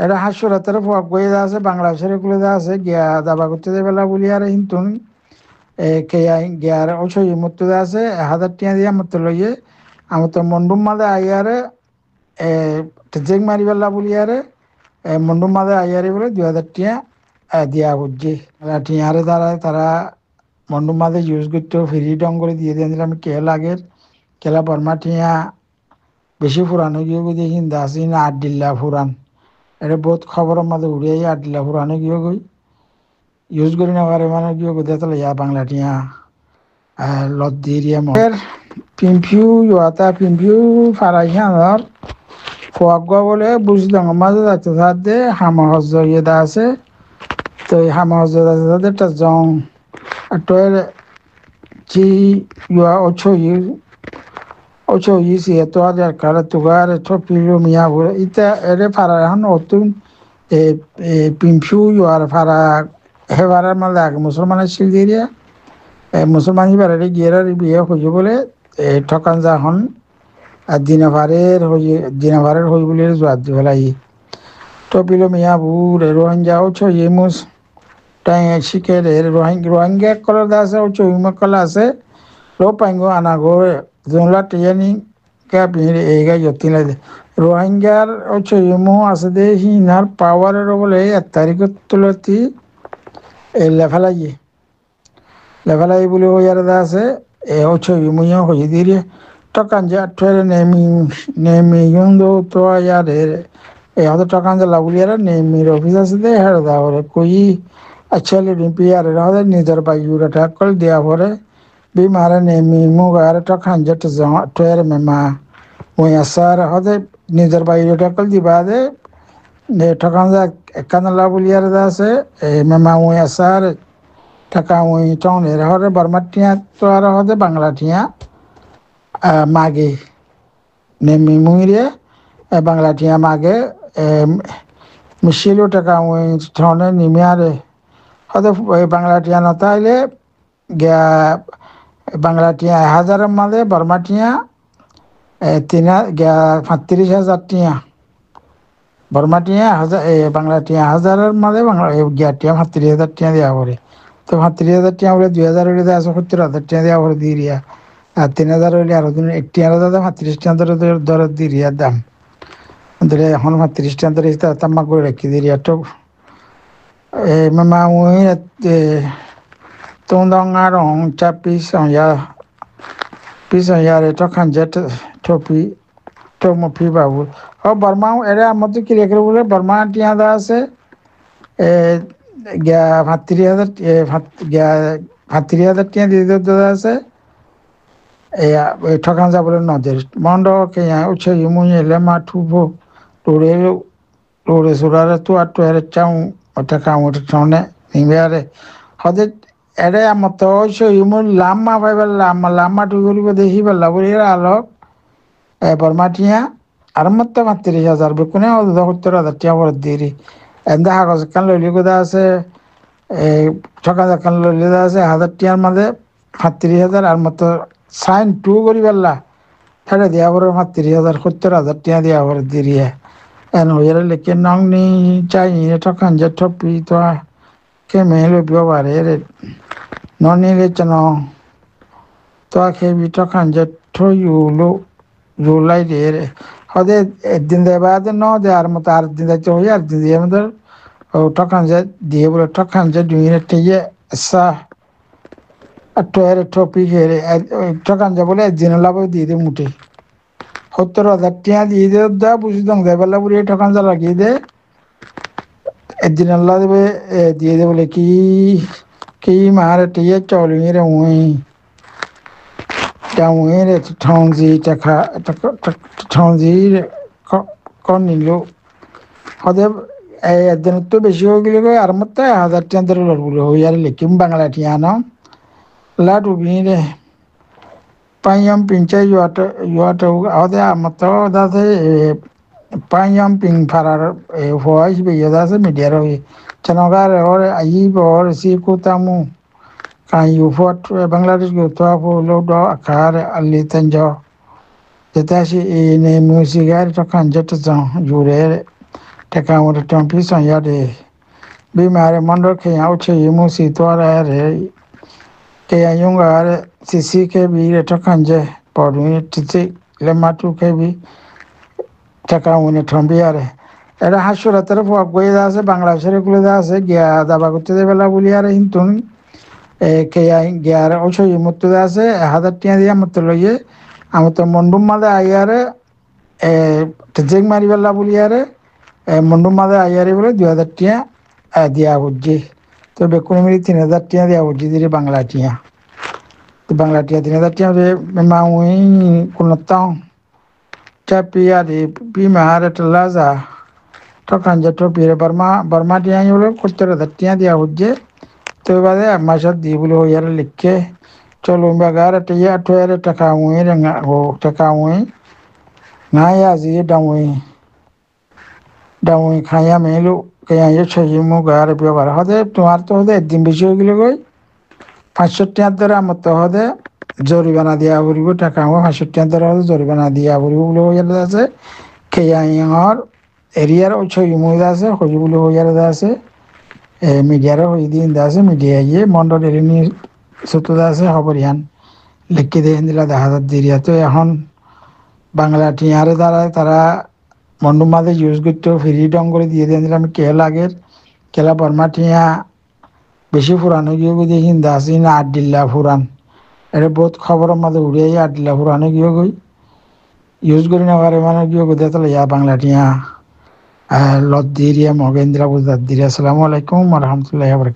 এটা হাস্য রাতের ফক বয়ে যা আছে বাংলাদেশের এগুলো যা আছে গিয়া দাবা করতে যে বেলা বলি আর হিন্তুন কে গিয়ার অবশ্যই মতো যা আছে 1000 টাকা দিয়ে আমার তো লইয়ে আমার তো মন্ডুম মাদে আইয়ারে জেং মারি বেলা বলি আরে মন্ডুম মাদে আইয়ারে বলে 2000 টাকা দিয়া বুঝছি টিয়ারে দ্বারা তারা মন্ডুম মাদে ইউজ করতে ফ্রি ডং করে দিয়ে দিয়েছিলাম কে লাগের কেলা বর্মা টিয়া বেশি পুরানো গিয়ে গিয়ে হিন্দা আসি না 8 ডিল্লা পুরান এটা বহুত খবরের মাঝে উড়িয়ে 8 ডিল্লা পুরানো গিয়ে গই ইউজ করি না পারে মানে গিয়ে গিয়ে তাহলে ইয়া বাংলা টিয়া লত দিয়ে দিয়ে মর পিম্পিউ ইয়া পিম্পিউ ফারাই হাঁর ফোয়াগুয়া বলে বুঝলাম মাঝে যাচ্ছে সাথে হামা হজ ইয়ে দা আছে তো এই হামা হজ আছে তাদের একটা জং আর টয়ের জি ইয়া ocho yisi eto ajar kala tugare to pilo miya bure ita ere para han otun pimpiu yo ar para hevara malag musulman sildiria musulman hibare gera biye hoje bole ঠকান যা হন আর দিনাভারের হই বলে জোয়াদ দিবেলাই তো পিলো মিয়া বুরে রোহিঙ্গা ocho yemus টাই শিখের রোহিঙ্গা কলা আছে ocho yuma কলা আছে lo pango anago zonla tiyani ka bihire ega yotina de rohingya ocho yumo asade hinar power ro bole tarikot tulati lefalayi bule ho yar da se ocho yumo yo ho yidire to kanja twere nemi yundo to ya de hado to kanja labuli yara nemi office asade her da ore koi achale rimpi yar hado nidar bayura ta kol dia hore Bimara nemi mugara to kanja to twere mema Moyasara hode nidar bayi takal di bade ne takanda kanala buliyar da se mema moyasar takawi tong ne hode barmatia to ara hode banglatia mage nemi muire banglatia mage mishilo takawi tone nimiare hode banglatia nataile ga banglatia hazaram made barmatia 35,000 Varma টিয়া বাংলা টিয়া হাজারের মাঝে বাংলা গিয়া টিয়া 35,000 টিয়া দেওয়া পরে তো 35,000 টিয়া বলে 2,000 হইলে আছে 70,000 টিয়া দেওয়া পরে দিয়ে রিয়া আর 3,000 হইলে আরো দিন 1,000 দাম 35 টিয়া দর দিয়ে রিয়ার দাম ধরে এখন 35 টিয়া ধরে তাম্মা করে রাখি দিয়ে রিয়া তো মামা ওই তং আর চাপি সংয়া Pisa yare to kanje topi to mopi babu o barma ere amatu kire kire bole barma tiya da ase ga 35,000 tiya de da ase ঠকান যা বলে নদের মন্ড কে উচ্ছে ইমুনি লেমা থুবো লোরে সুরারে তো আর তো এর চাউ ওটা কাম ওটা চনে নিবেরে হদে এরে আমত ওইসো ইমুন লাম্মা পাইবার লাম্মা টুগুলিব দেখি পেলা বলি আলোক বর্মাটিয়া আর মত 35,000 বেকুনে 70,000 টিয়া বড় দিরি এন্দা কাগজ কান লইলি কোদা আছে ঠকান কান লইলি আছে 1,000 টিয়ার মাঝে 35,000 আর মত সাইন টু করি পেলা তাহলে দিয়া বড় 35,000 70,000 টিয়া দিয়া বড় দিরি এন হইরে লেকে নং নি চাই ঠকান যে টপি তো কে মেলো বিবারে রে ননি রে চনো তো কে বি ঠকান যে ঠো ইউলো জুলাই রে হদে একদিন দে বাদে ন দে আর মত আর দিন দে হই আর দিন দিয়ে মত ঠকান যে দিয়ে বলে ঠকান যে দুইনে টিয়ে সা আটোয়ারে টপি ঘেরে ঠকান যে বলে একদিন লাভ দিয়ে দে মুটে 70,000 টিয়া দিয়ে দে দা বুঝি দং দে বেলা বুড়ি ঠকান যা লাগিয়ে দে একদিন আল্লাহ দেবে দিয়ে দে বলে কি মারে টিয়ে চলি রে উই উই রে ঠংজি টাকা ঠংজি কন নিল হদে একদিন তো বেশি হয়ে গেলে আর মতো 1,000 টিয়া ধরে লড়বুলো হই আর লিখিম বাংলা টিয়া ন লাটু বিরে পাইয়াম পিঞ্চাই ইউয়াটা হদে মতো দাদে পাইয়াম পিং ফারার হওয়াই বেয়ে দাসে মিডিয়ার হই চনগার ওর আইব ওর সিকুতামু kan yu fot Bangladesh go to fo lo do akare ali tanjo jeta shi ne musigar to kan jeta zon jure taka wuri ton pison yade bi mare mondo ke ya uche yimu si toara re ke ya yunga are sisi ke bi re to kanje podu ni titi le matu ke bi taka wuni ton bi are era hashura taraf agoi da se bangladesh gulo da se gya da bagutte de bela buli are hintun ke ya gyara uche yimu tu da se hadattiya dia mutloye amuto mondum mada ayare tejeng mari bela buli are mondum mada ayare bole 2000 tiya dia hujje to be kono mi 3000 tiya dia hujje dire bangla tiya to bangla tiya 3000 tiya be mawi kono taw tapi ya de bi mahara tlaza to kanja to pire barma tiya yole kotter tiya dia hujje to bade mashad di bulo yar likke cholo mbagara tiya to yare takawi nga ho takawi ngaya zi dawi khaya melu kaya yecho yimu gare pyo bar hode তোমার তো হদে একদিন বেশি হয়ে গেলে গই 500 টাকা ধরে আমার তো হদে জরিমানা দিয়া পড়িব টাকা আমার 500 টাকা ধরে হদে জরিমানা দিয়া পড়িব বলে হয়ে আছে কেয়া ইয়ার এরিয়ার ওছো yimu আছে হই বলে হয়ে আছে মিডিয়ার হই দিন আছে মিডিয়া ইয়ে মন্ডল এরিনি সতো আছে খবরিয়ান লিখে দেন দিলা দেখা দিরিয়া তো এখন বাংলা টিয়ারে দ্বারা তারা মন্ডুম মাঝে ইউজ করতে ফ্রি ডং করে দিয়ে দেন দিলাম কে লাগের কেলা বর্মা টিয়া বেশি পুরানো গিয়ে গিয়ে হিন্দা আছে না 8 দিল্লা পুরান এটা বহুত খবরের মাঝে উড়িয়ে 8 দিল্লা পুরানো গিয়ে গই ইউজ করি না পারে মানে গিয়ে গিয়ে তাহলে ইয়া বাংলা টিয়া লদ্দিরিয়া মগেন্দ্রা বুঝার দিরিয়া আসসালামু আলাইকুম ওয়া রাহমাতুল্লাহি ওয়া বারাকাতুহু